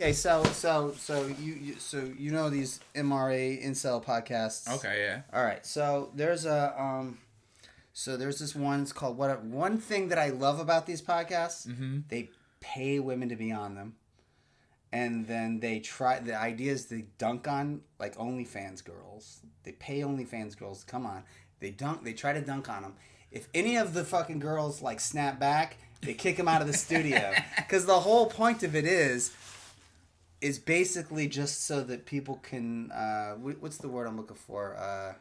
Okay, so you know these MRA incel podcasts. Okay, yeah. All right, so there's this one. It's called what? One thing that I love about these podcasts, they pay women to be on them, and then they try. The idea is they dunk on like OnlyFans girls. They pay OnlyFans girls to come on. They dunk. They try to dunk on them. If any of the fucking girls like snap back, they kick them out of the studio because the whole point of it is basically just so that people can what's the word I'm looking for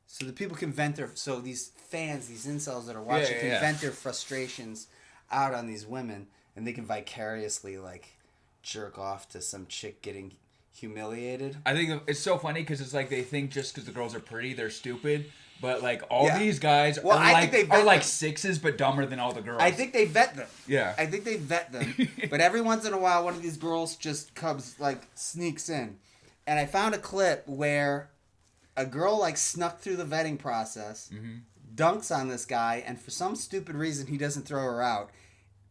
so that people can vent their these fans, these incels that are watching can vent their frustrations out on these women, and they can vicariously like jerk off to some chick getting humiliated. I think it's so funny because it's like they think just because the girls are pretty they're stupid. But like all these guys are like sixes, but dumber than all the girls. I think they vet them. Yeah, I think they vet them. But every once in a while, one of these girls just comes like sneaks in, and I found a clip where a girl like snuck through the vetting process, dunks on this guy, and for some stupid reason he doesn't throw her out,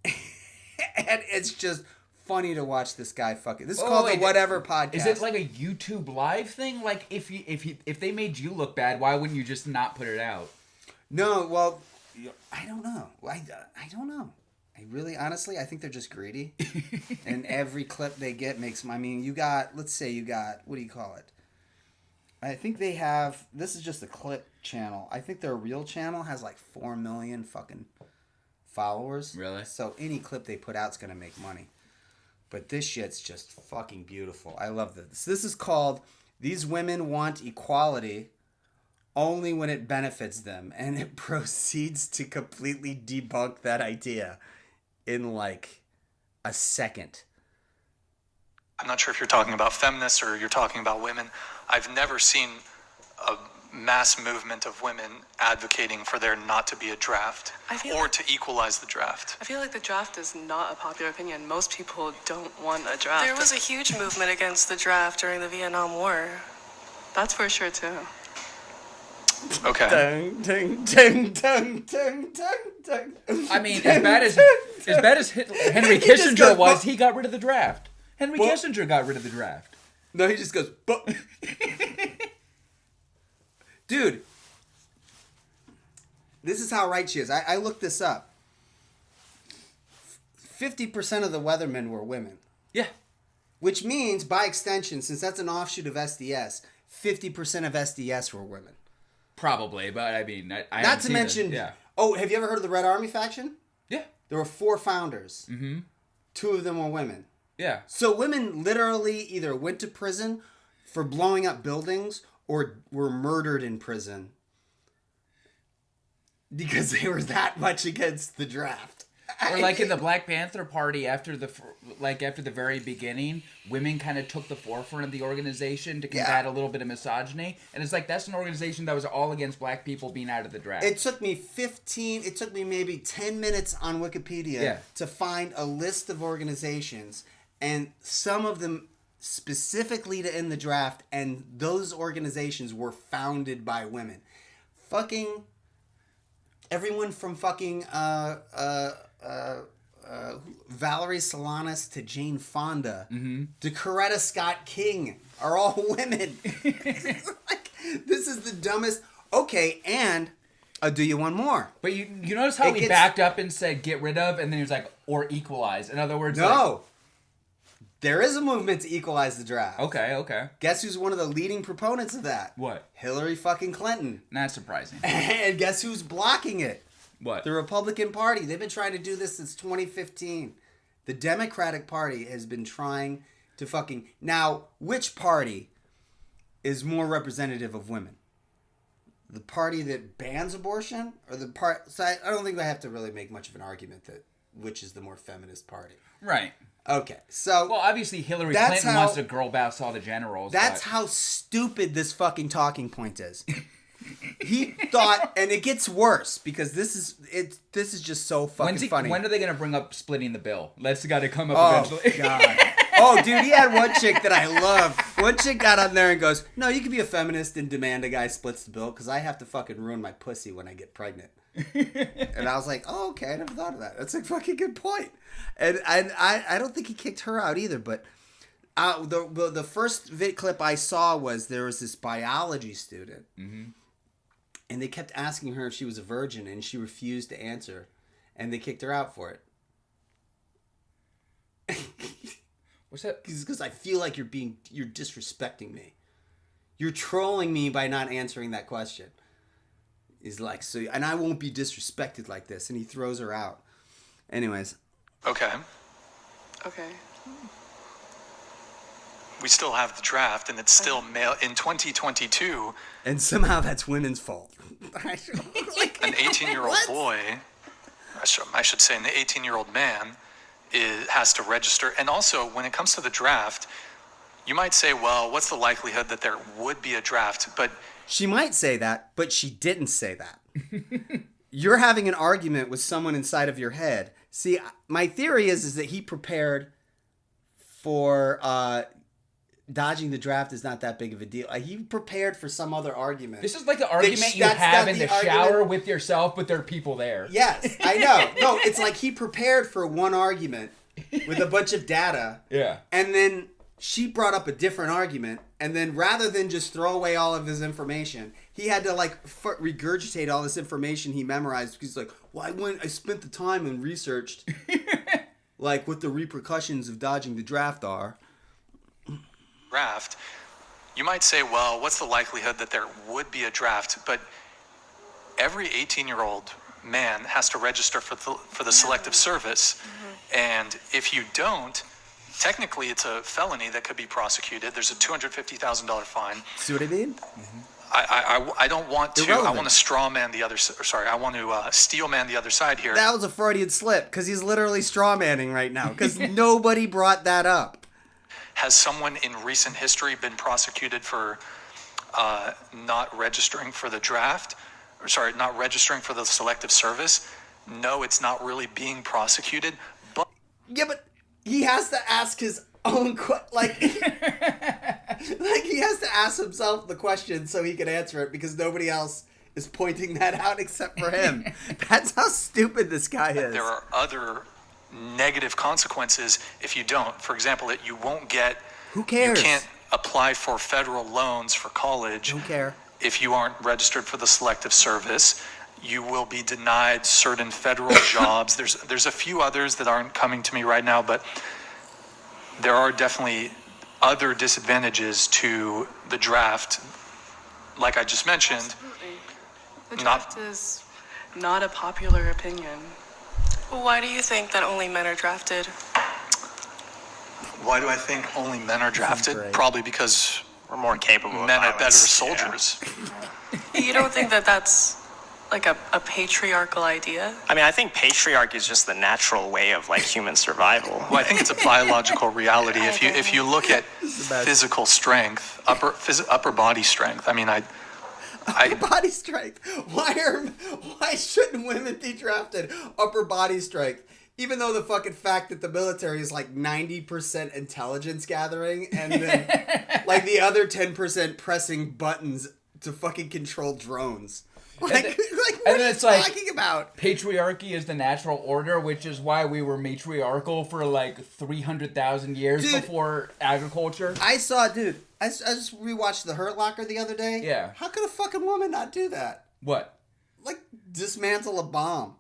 and it's just funny to watch this guy fucking. This is called the Whatever Podcast. Is it like a YouTube live thing? Like if they made you look bad, why wouldn't you just not put it out? No, well, I don't know. I don't know. I really, honestly, I think they're just greedy. And every clip they get makes. I mean, let's say you got, what do you call it? I think they have. This is just a clip channel. I think their real channel has like 4 million fucking followers. Really? So any clip they put out's gonna make money. But this shit's just fucking beautiful. I love this. This is called These Women Want Equality Only When It Benefits Them. And it proceeds to completely debunk that idea in like a second. I'm not sure if you're talking about feminists or you're talking about women. I've never seen a mass movement of women advocating for there not to be a draft or to equalize the draft. I feel like the draft is not a popular opinion. Most people don't want a draft. There was a huge movement against the draft during the Vietnam War. That's for sure too. Okay. Dun, dun, dun, dun, dun, dun, dun. I mean, as bad as Henry Kissinger was, he got rid of the draft. Henry Kissinger got rid of the draft. No, he just goes, dude, this is how right she is. I looked this up. 50% of the weathermen were women. Yeah. Which means, by extension, since that's an offshoot of SDS, 50% of SDS were women. Probably, but I mean, I not to mention, oh, have you ever heard of the Red Army faction? Yeah. There were 4 founders. Mm-hmm. 2 of them were women. Yeah. So women literally either went to prison for blowing up buildings or were murdered in prison because they were that much against the draft. Or like in the Black Panther Party after the very beginning, women kind of took the forefront of the organization to combat a little bit of misogyny, and it's like that's an organization that was all against black people being out of the draft. It took me maybe 10 minutes on Wikipedia to find a list of organizations, and some of them specifically to end the draft, and those organizations were founded by women. Fucking everyone from fucking Valerie Solanas to Jane Fonda to Coretta Scott King are all women. Like, this is the dumbest. Okay, and do you want more? But you notice how he backed up and said get rid of, and then he was like, or equalize. In other words, no. There is a movement to equalize the draft. Okay. Guess who's one of the leading proponents of that? What? Hillary fucking Clinton. Not surprising. And guess who's blocking it? What? The Republican Party. They've been trying to do this since 2015. The Democratic Party has been trying to fucking... Now, which party is more representative of women? The party that bans abortion? Or the part... So I don't think I have to really make much of an argument that which is the more feminist party. Right. Okay, so... Well, obviously Hillary Clinton wants to girl boss all the generals. That's how stupid this fucking talking point is. He thought, and it gets worse because this is just so fucking funny. When are they gonna bring up splitting the bill? That's got to come up eventually. God. Oh, dude, he had one chick that I love. One chick got on there and goes, "No, you can be a feminist and demand a guy splits the bill because I have to fucking ruin my pussy when I get pregnant." And I was like, oh, okay, I never thought of that. That's a fucking good point. And I don't think he kicked her out either, but the first vid clip I saw was there was this biology student, and they kept asking her if she was a virgin, and she refused to answer, and they kicked her out for it. What's that? Because I feel like you're disrespecting me. You're trolling me by not answering that question. He's like, so, and I won't be disrespected like this, and he throws her out. Anyways. Okay. We still have the draft, and it's still male in 2022. And somehow that's women's fault. An 18-year-old boy, I should say, an 18-year-old man, has to register. And also, when it comes to the draft, you might say, well, what's the likelihood that there would be a draft? But she might say that, but she didn't say that. You're having an argument with someone inside of your head. See, my theory is that he prepared for dodging the draft is not that big of a deal. He prepared for some other argument. This is like the argument you have in the shower with yourself, but there are people there. Yes, I know. No, it's like he prepared for one argument with a bunch of data. Yeah. And then she brought up a different argument, and then rather than just throw away all of his information, he had to regurgitate all this information he memorized because he's like, well, I spent the time and researched like what the repercussions of dodging the draft are. Draft, you might say, well, what's the likelihood that there would be a draft? But every 18-year-old man has to register for the selective service, and if you don't, technically it's a felony that could be prosecuted. There's a $250,000 fine. See what I mean? I don't want to. Irrelevant. I want to straw man the other. Sorry, I want to steel man the other side here. That was a Freudian slip because he's literally straw manning right now because nobody brought that up. Has someone in recent history been prosecuted for not registering for the draft? Or sorry, not registering for the selective service? No, it's not really being prosecuted. But yeah, but he has to ask his own like he has to ask himself the question so he can answer it because nobody else is pointing that out except for him. That's how stupid this guy is. There are other negative consequences if you don't. For example, that you won't get. Who cares? You can't apply for federal loans for college. Don't care. If you aren't registered for the selective service, you will be denied certain federal jobs. There's a few others that aren't coming to me right now, but there are definitely other disadvantages to the draft. Like I just mentioned. Absolutely. The draft is not a popular opinion. Why do you think that only men are drafted? Why do I think only men are drafted? Probably because we're more capable of men violence. are better soldiers. Yeah. You don't think that that's like a patriarchal idea? I mean, I think patriarchy is just the natural way of like human survival. Well, I think it's a biological reality. If you look at physical strength, upper body strength. I mean, upper body strength. Why shouldn't women be drafted? Upper body strength. Even though the fucking fact that the military is like 90% intelligence gathering and then like the other 10% pressing buttons to fucking control drones. What are you talking about? Patriarchy is the natural order, which is why we were matriarchal for like 300,000 years before agriculture. I just rewatched The Hurt Locker the other day. Yeah. How could a fucking woman not do that? What? Like dismantle a bomb.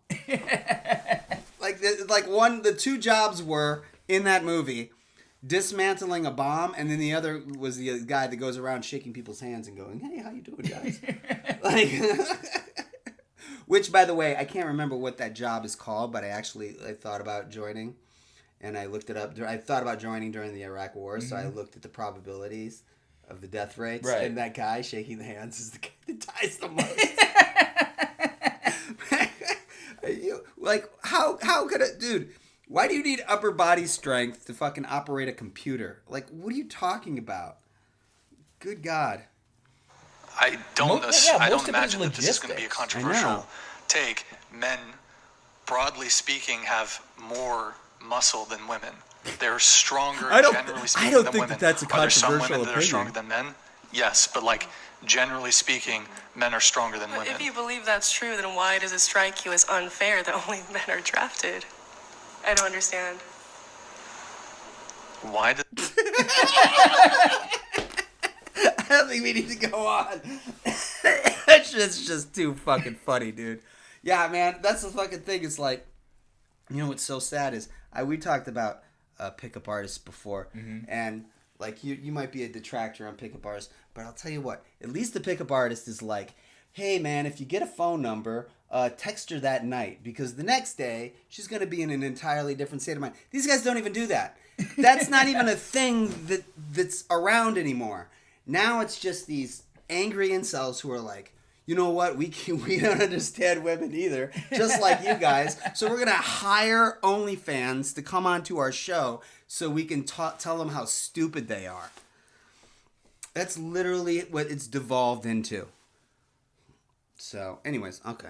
The two jobs were in that movie dismantling a bomb, and then the other was the guy that goes around shaking people's hands and going, "Hey, how you doing, guys?" Which, by the way, I can't remember what that job is called, but I thought about joining, and I looked it up. I thought about joining during the Iraq War, so I looked at the probabilities of the death rates, and that guy shaking the hands is the guy that dies the most. How could it, dude? Why do you need upper body strength to fucking operate a computer? Like, what are you talking about? Good God. I don't imagine that this is going to be a controversial take. Men, broadly speaking, have more muscle than women. They're stronger, generally speaking, than women. That's a controversial Are there some women that are opinion. stronger than men? yes, but like generally speaking, men are stronger than women. If you believe that's true, then why does it strike you as unfair that only men are drafted? I don't understand. Why did... I don't think we need to go on. It's just too fucking funny, dude. Yeah, man, that's the fucking thing. It's like, you know what's so sad is we talked about pickup artists before, and like you might be a detractor on pickup artists, but I'll tell you what, at least the pickup artist is like, hey man, if you get a phone number, text her that night, because the next day she's gonna be in an entirely different state of mind. These guys don't even do that. That's not even a thing that's around anymore. Now it's just these angry incels who are like, you know what, we don't understand women either, just like you guys. So we're going to hire OnlyFans to come onto our show so we can tell them how stupid they are. That's literally what it's devolved into. So anyways, okay.